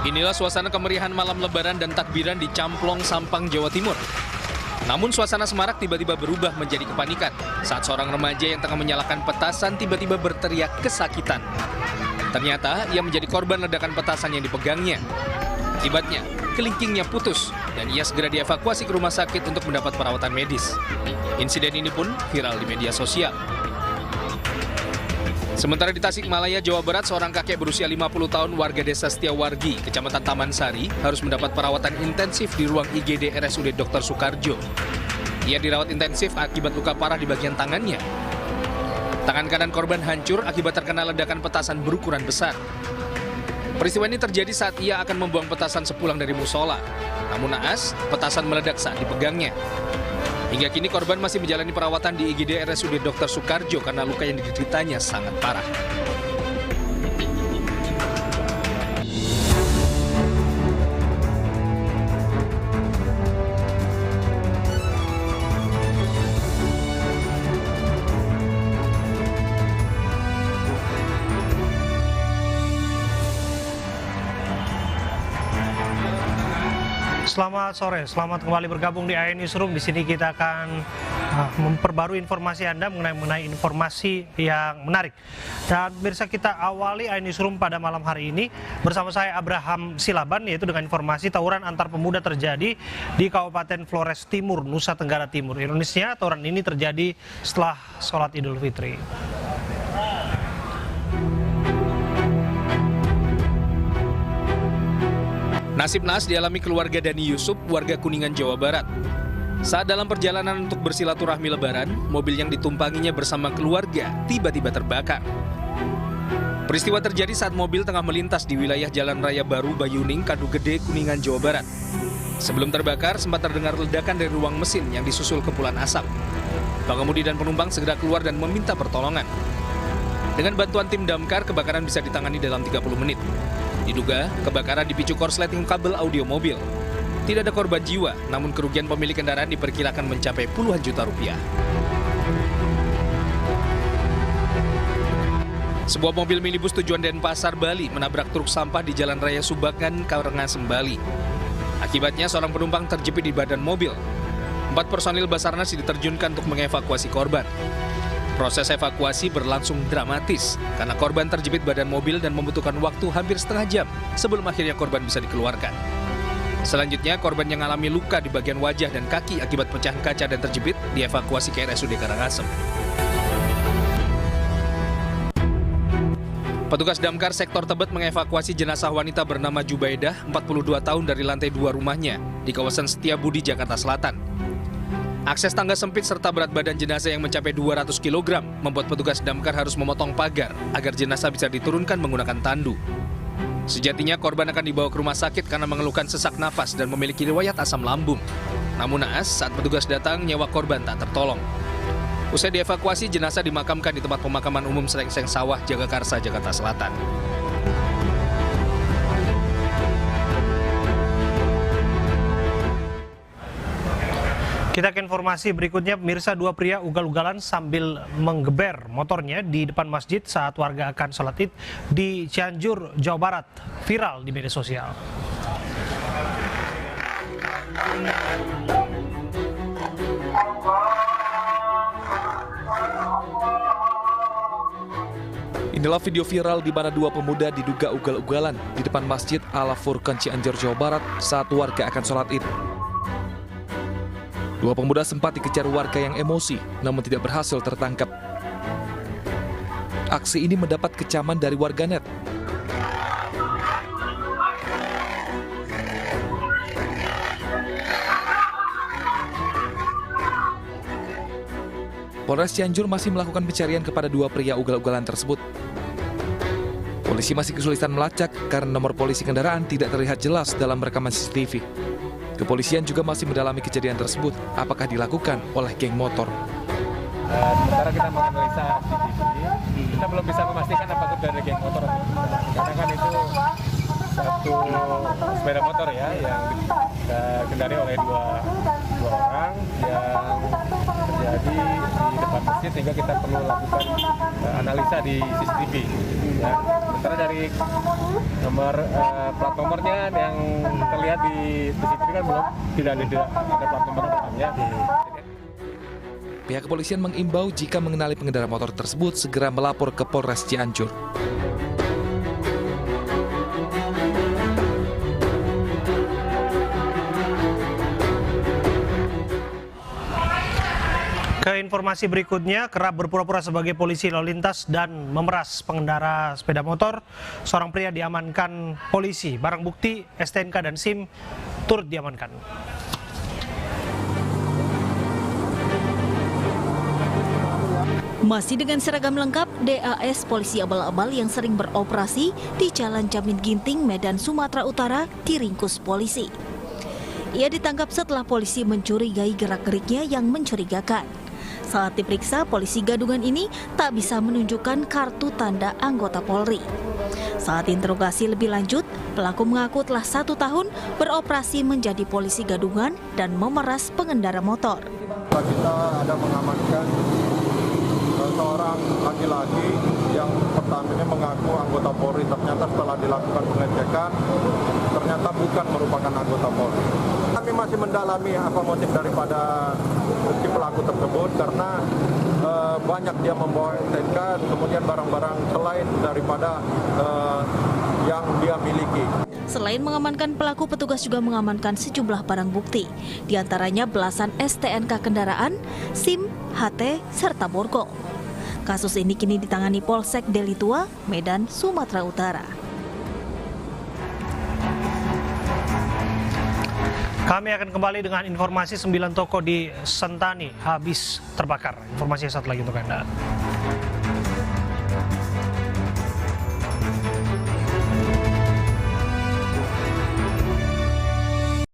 Inilah suasana kemeriahan malam Lebaran dan takbiran di Camplong, Sampang, Jawa Timur. Namun suasana semarak tiba-tiba berubah menjadi kepanikan saat seorang remaja yang tengah menyalakan petasan tiba-tiba berteriak kesakitan. Ternyata ia menjadi korban ledakan petasan yang dipegangnya. Akibatnya, kelingkingnya putus dan ia segera dievakuasi ke rumah sakit untuk mendapat perawatan medis. Insiden ini pun viral di media sosial. Sementara di Tasikmalaya, Jawa Barat, seorang kakek berusia 50 tahun warga desa Setiawargi, Kecamatan Taman Sari, harus mendapat perawatan intensif di ruang IGD RSUD Dr. Soekarjo. Ia dirawat intensif akibat luka parah di bagian tangannya. Tangan kanan korban hancur akibat terkena ledakan petasan berukuran besar. Peristiwa ini terjadi saat ia akan membuang petasan sepulang dari musola. Namun naas, petasan meledak saat dipegangnya. Hingga kini korban masih menjalani perawatan di IGD RSUD Dr. Soekarjo karena luka yang dideritanya sangat parah. Selamat sore, selamat kembali bergabung di AIA Newsroom. Di sini kita akan memperbarui informasi Anda mengenai informasi yang menarik. Dan pemirsa, kita awali AIA Newsroom pada malam hari ini bersama saya Abraham Silaban, yaitu dengan informasi tawuran antar pemuda terjadi di Kabupaten Flores Timur, Nusa Tenggara Timur. Ironisnya, tawuran ini terjadi setelah sholat Idul Fitri. Nasib naas dialami keluarga Dani Yusuf, warga Kuningan, Jawa Barat. Saat dalam perjalanan untuk bersilaturahmi Lebaran, mobil yang ditumpanginya bersama keluarga tiba-tiba terbakar. Peristiwa terjadi saat mobil tengah melintas di wilayah Jalan Raya Baru, Bayuning, Kadugede, Kuningan, Jawa Barat. Sebelum terbakar, sempat terdengar ledakan dari ruang mesin yang disusul kepulan asap. Pengemudi dan penumpang segera keluar dan meminta pertolongan. Dengan bantuan tim damkar, kebakaran bisa ditangani dalam 30 menit. Diduga, kebakaran dipicu korsleting kabel audio mobil. Tidak ada korban jiwa, namun kerugian pemilik kendaraan diperkirakan mencapai puluhan juta rupiah. Sebuah mobil minibus tujuan Denpasar, Bali menabrak truk sampah di Jalan Raya Subakan, Karangasem, Bali. Akibatnya seorang penumpang terjepit di badan mobil. 4 personil Basarnas diterjunkan untuk mengevakuasi korban. Proses evakuasi berlangsung dramatis karena korban terjepit badan mobil dan membutuhkan waktu hampir setengah jam sebelum akhirnya korban bisa dikeluarkan. Selanjutnya, korban yang mengalami luka di bagian wajah dan kaki akibat pecahan kaca dan terjepit dievakuasi ke RSUD Karangasem. Petugas damkar sektor Tebet mengevakuasi jenazah wanita bernama Jubaidah, 42 tahun dari lantai 2 rumahnya di kawasan Setiabudi, Jakarta Selatan. Akses tangga sempit serta berat badan jenazah yang mencapai 200 kg membuat petugas damkar harus memotong pagar agar jenazah bisa diturunkan menggunakan tandu. Sejatinya korban akan dibawa ke rumah sakit karena mengeluhkan sesak nafas dan memiliki riwayat asam lambung. Namun naas, saat petugas datang, nyawa korban tak tertolong. Usai dievakuasi, jenazah dimakamkan di tempat pemakaman umum Serengseng Sawah, Jagakarsa, Jakarta Selatan. Kita ke informasi berikutnya, pemirsa. 2 pria ugal-ugalan sambil menggeber motornya di depan masjid saat warga akan sholat Id di Cianjur, Jawa Barat, viral di media sosial. Inilah video viral di mana 2 pemuda diduga ugal-ugalan di depan Masjid Al-Furqan, Cianjur, Jawa Barat saat warga akan sholat Id. 2 pemuda sempat dikejar warga yang emosi, namun tidak berhasil tertangkap. Aksi ini mendapat kecaman dari warganet. Polres Cianjur masih melakukan pencarian kepada 2 pria ugal-ugalan tersebut. Polisi masih kesulitan melacak karena nomor polisi kendaraan tidak terlihat jelas dalam rekaman CCTV. Kepolisian juga masih mendalami kejadian tersebut, apakah dilakukan oleh geng motor. Sementara kita menganalisa CCTV, kita belum bisa memastikan apakah dari geng motor. Karena kan itu satu sepeda motor ya, yang dikendari oleh dua orang yang terjadi di depan masjid, sehingga kita perlu lakukan analisa di CCTV. Ya. Karena dari nomor plat nomornya yang terlihat di CCTV kan belum tidak ada plat nomor belakangnya. Pihak kepolisian mengimbau jika mengenali pengendara motor tersebut segera melapor ke Polres Cianjur. Ke informasi berikutnya, kerap berpura-pura sebagai polisi lalu lintas dan memeras pengendara sepeda motor. Seorang pria diamankan polisi. Barang bukti, STNK dan SIM turut diamankan. Masih dengan seragam lengkap, DAS polisi abal-abal yang sering beroperasi di Jalan Jamin Ginting, Medan, Sumatera Utara diringkus polisi. Ia ditangkap setelah polisi mencurigai gerak-geriknya yang mencurigakan. Saat diperiksa, polisi gadungan ini tak bisa menunjukkan kartu tanda anggota Polri. Saat interogasi lebih lanjut, pelaku mengaku telah 1 tahun beroperasi menjadi polisi gadungan dan memeras pengendara motor. Kita ada mengamankan seorang laki-laki yang pertamanya mengaku anggota Polri, ternyata setelah dilakukan pengecekan ternyata bukan merupakan anggota Polri. Kami masih mendalami apa motif daripada si pelaku tersebut karena banyak dia membawa STNK, kemudian barang-barang selain daripada yang dia miliki. Selain mengamankan pelaku, petugas juga mengamankan sejumlah barang bukti, diantaranya belasan STNK kendaraan, SIM, HT, serta borgol. Kasus ini kini ditangani Polsek Deli Tua, Medan, Sumatera Utara. Kami akan kembali dengan informasi 9 toko di Sentani habis terbakar. Informasi satu lagi untuk Anda.